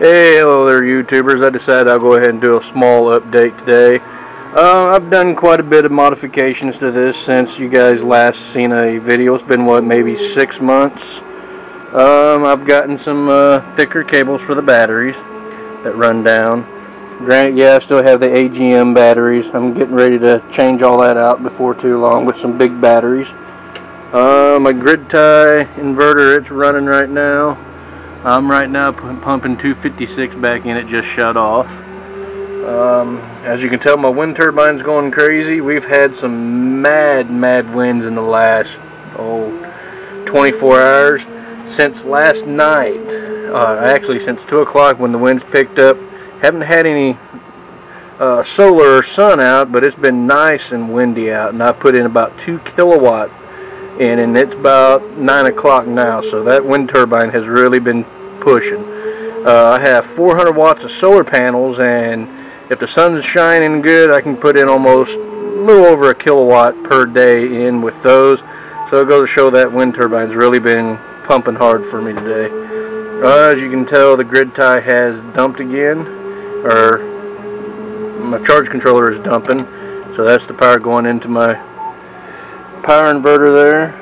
Hey, hello there YouTubers. I decided I'll go ahead and do a small update today. I've done quite a bit of modifications to this since you guys last seen a video. It's been, what, maybe 6 months. I've gotten some thicker cables for the batteries that run down. Granted, yeah, I still have the AGM batteries. I'm getting ready to change all that out before too long with some big batteries. My grid tie inverter, it's running right now. I'm right now pumping 256 back in. It just shut off. As you can tell, my wind turbine's going crazy. We've had some mad winds in the last 24 hours. Since last night, actually since 2 o'clock when the winds picked up. Haven't had any solar or sun out, but it's been nice and windy out, and I put in about 2 kilowatt in, and it's about 9 o'clock now, so that wind turbine has really been pushing. I have 400 watts of solar panels, and if the sun's shining good, I can put in almost a little over a kilowatt per day in with those. So it goes to show that wind turbine's really been pumping hard for me today. As you can tell, the grid tie has dumped again, or my charge controller is dumping, so that's the power going into my power inverter there,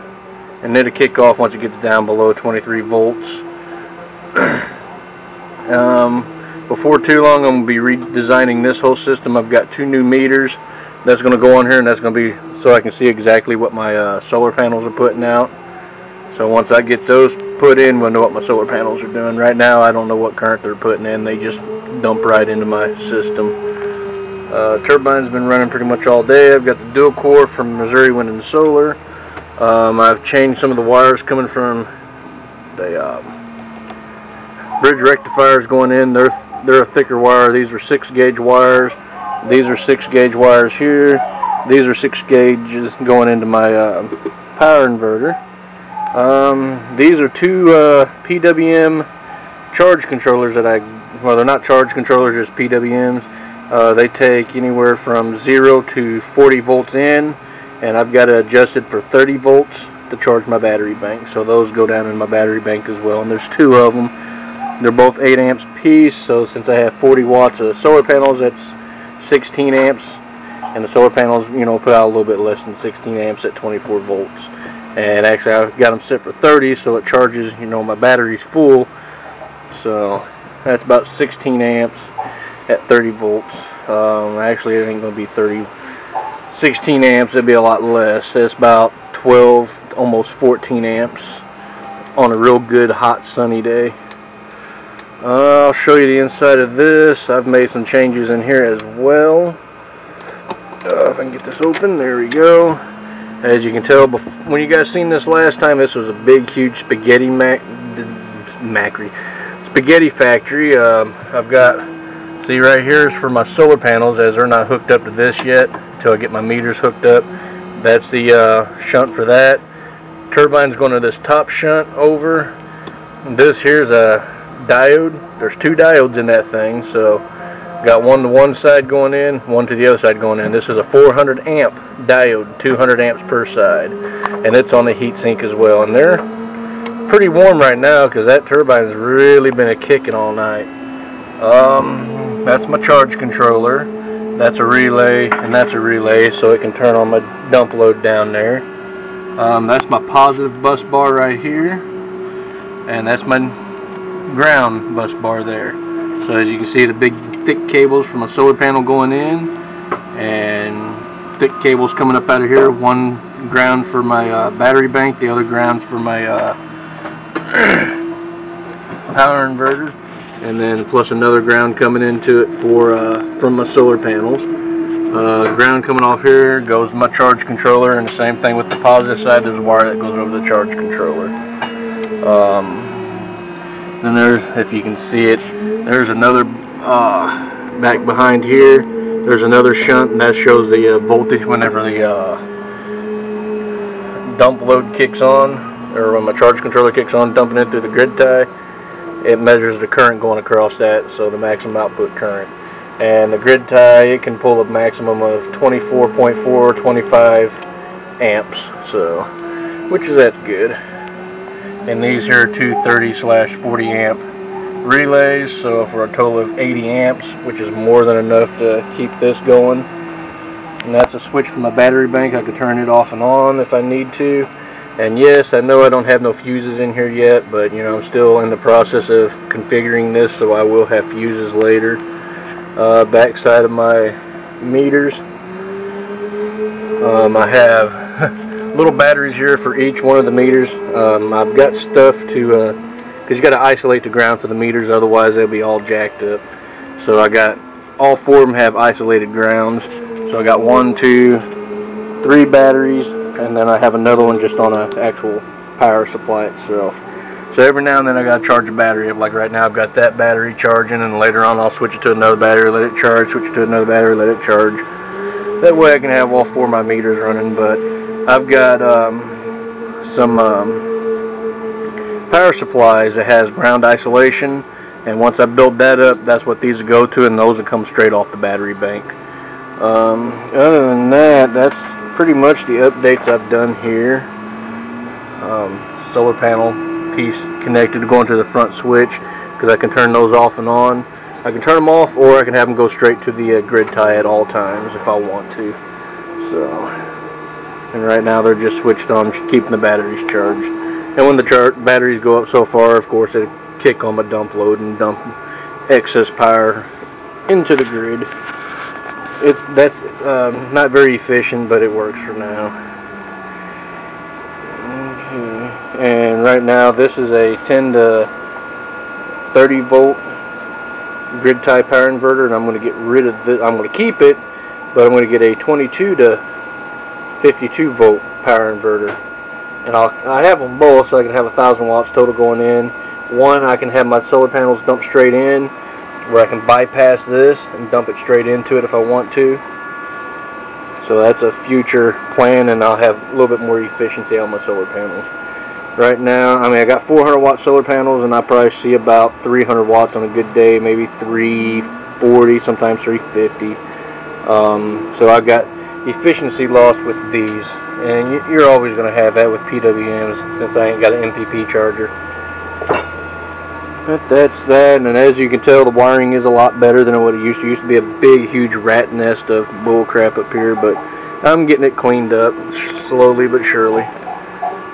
and it'll kick off once it gets down below 23 volts. Before too long, I'm going to be redesigning this whole system. I've got 2 new meters that's going to go on here, and that's going to be so I can see exactly what my solar panels are putting out. So once I get those put in, we'll know what my solar panels are doing. Right now, I don't know what current they're putting in. They just dump right into my system. Turbine's been running pretty much all day. I've got the dual core from Missouri Wind and Solar. I've changed some of the wires coming from the bridge rectifiers going in. They're a thicker wire. These are 6 gauge wires. These are 6 gauge wires here. These are 6 gauges going into my power inverter. These are 2 PWM charge controllers that well, they're not charge controllers, just PWMs. They take anywhere from 0 to 40 volts in, and I've got it adjusted for 30 volts to charge my battery bank. So those go down in my battery bank as well, and there's 2 of them. They're both 8 amps apiece, so since I have 40 watts of solar panels, that's 16 amps, and the solar panels, you know, put out a little bit less than 16 amps at 24 volts. And actually, I've got them set for 30, so it charges, you know, my battery's full. So that's about 16 amps at 30 volts. Actually, it ain't going to be 16 amps, it'd be a lot less. It's about 12, almost 14 amps on a real good, hot, sunny day. I'll show you the inside of this. I've made some changes in here as well. If I can get this open, there we go. As you can tell, when you guys seen this last time, this was a big, huge spaghetti spaghetti factory. I've got, see right here is for my solar panels, as they're not hooked up to this yet until I get my meters hooked up. That's the shunt for that. Turbine's going to this top shunt over. This here's a diode. There's 2 diodes in that thing, so got one to one side going in, one to the other side going in. This is a 400 amp diode, 200 amps per side, and it's on the heat sink as well. And they're pretty warm right now because that turbine's really been a-kicking all night. That's my charge controller. That's a relay, and that's a relay, so it can turn on my dump load down there. That's my positive bus bar right here, and that's my ground bus bar there. So as you can see, the big thick cables from a solar panel going in, and thick cables coming up out of here. One ground for my battery bank, the other ground for my power inverter, and then plus another ground coming into it for from my solar panels. Ground coming off here goes to my charge controller, and the same thing with the positive side. There's a wire that goes over the charge controller. Then there's, if you can see it, there's another back behind here. There's another shunt, and that shows the voltage whenever the dump load kicks on, or when my charge controller kicks on, dumping it through the grid tie. It measures the current going across that, so the maximum output current. And the grid tie, it can pull a maximum of 24.4, 25 amps, so which is that's good. And these here are two 30/40 amp relays, so for a total of 80 amps, which is more than enough to keep this going. And that's a switch from my battery bank. I could turn it off and on if I need to. And yes, I know I don't have no fuses in here yet, but you know, I'm still in the process of configuring this, so I will have fuses later. Back side of my meters, I have little batteries here for each one of the meters. I've got stuff to, because you got to isolate the ground for the meters, otherwise they'll be all jacked up. So I got, all four of them have isolated grounds. So I got 1, 2, 3 batteries, and then I have another one just on an actual power supply itself. So every now and then I got to charge a battery up. Like right now I've got that battery charging, and later on I'll switch it to another battery, let it charge, switch it to another battery, let it charge. That way I can have all 4 of my meters running. But I've got some power supplies that has ground isolation, and once I build that up, that's what these will go to, and those will come straight off the battery bank. Other than that, that's pretty much the updates I've done here. Solar panel piece connected going to the front switch, because I can turn those off and on. I can turn them off, or I can have them go straight to the grid tie at all times if I want to. So, and right now they're just switched on, keeping the batteries charged. And when the batteries go up so far, of course, they kick on my dump load and dump excess power into the grid. That's not very efficient, but it works for now. Okay. And right now this is a 10 to 30 volt grid tie power inverter, and I'm going to get rid of this. I'm going to keep it, but I'm going to get a 22 to 52 volt power inverter. And I have them both, so I can have 1,000 watts total going in. One, I can have my solar panels dump straight in, where I can bypass this and dump it straight into it if I want to. So that's a future plan, and I'll have a little bit more efficiency on my solar panels. Right now, I mean, I got 400 watt solar panels, and I probably see about 300 watts on a good day, maybe 340, sometimes 350. So I've got efficiency loss with these, and you're always going to have that with PWMs since I ain't got an MPP charger. But that's that, and as you can tell, the wiring is a lot better than what it used to. It used to be a big, huge rat nest of bull crap up here, but I'm getting it cleaned up slowly but surely.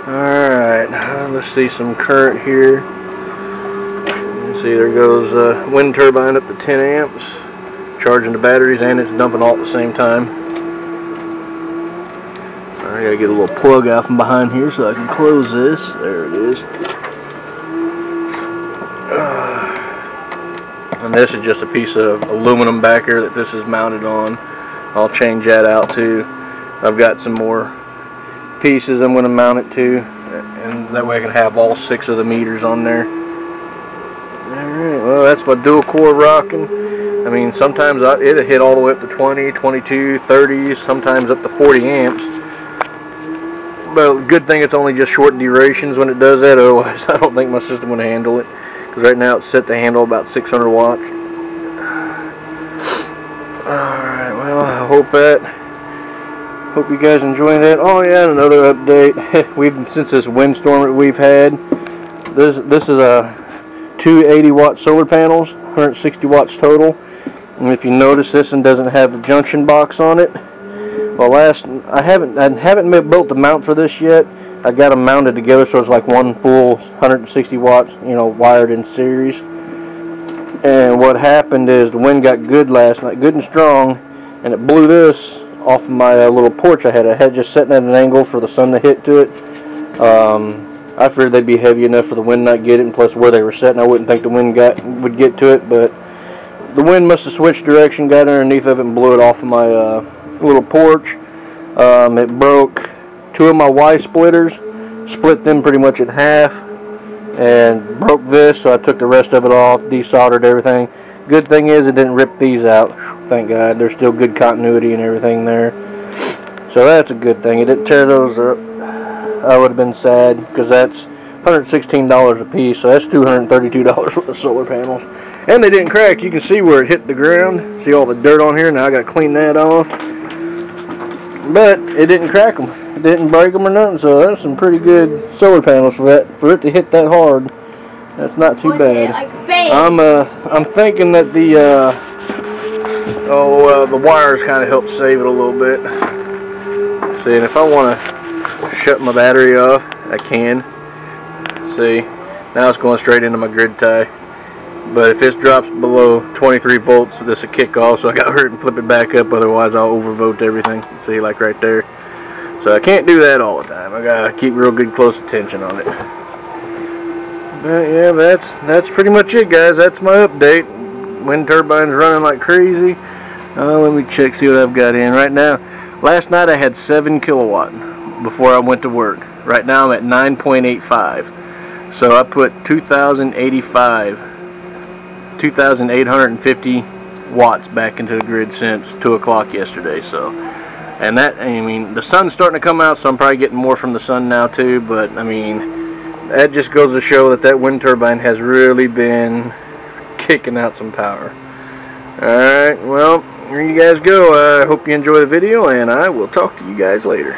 Alright, let's see some current here. Let's see, there goes wind turbine up to 10 amps, charging the batteries, and it's dumping all at the same time. I gotta get a little plug out from behind here so I can close this. There it is. And this is just a piece of aluminum backer that this is mounted on. I'll change that out too. I've got some more pieces I'm going to mount it to, and that way I can have all 6 of the meters on there. Alright, well, that's my dual core rocking. I mean, sometimes it'll hit all the way up to 20, 22, 30, sometimes up to 40 amps. But good thing it's only just short durations when it does that, otherwise I don't think my system would handle it. Because right now it's set to handle about 600 watts. Alright, well, I hope you guys enjoy that. Oh yeah, another update. Since this windstorm that we've had, this is a 280 watt solar panels, 160 watts total. And if you notice, this one doesn't have the junction box on it. Well, I haven't built the mount for this yet. I got them mounted together so it's like one full 160 watts, you know, wired in series. And what happened is the wind got good last night, good and strong, and it blew this off of my little porch I had just sitting at an angle for the sun to hit to it. I figured they'd be heavy enough for the wind not get it, and plus where they were sitting, I wouldn't think the wind would get to it, but the wind must have switched direction, got underneath of it, and blew it off of my little porch. It broke 2 of my Y splitters, split them pretty much in half, and broke this, so I took the rest of it off, desoldered everything. Good thing is it didn't rip these out, thank God. There's still good continuity and everything there. So that's a good thing. It didn't tear those up. I would have been sad, because that's $116 a piece, so that's $232 worth of solar panels. And they didn't crack. You can see where it hit the ground. See all the dirt on here? Now I got to clean that off. But it didn't crack them. It didn't break them or nothing, so that's some pretty good solar panels for it to hit that hard. That's not too bad. I'm thinking that the wires kind of help save it a little bit. See, and if I want to shut my battery off, I can. See, now it's going straight into my grid tie. But if this drops below 23 volts, this will kick off, so I got to hurry and flip it back up, otherwise I'll overvolt everything. See, like right there. So I can't do that all the time. I got to keep real good close attention on it. But yeah, that's pretty much it, guys. That's my update. Wind turbine's running like crazy. Let me check, see what I've got in right now. Last night I had 7 kilowatt before I went to work. Right now I'm at 9.85. So I put 2,850 watts back into the grid since 2 o'clock yesterday. So, and that, I mean, the sun's starting to come out, so I'm probably getting more from the sun now too. But I mean, that just goes to show that wind turbine has really been kicking out some power. Alright, well, here you guys go. I hope you enjoy the video, and I will talk to you guys later.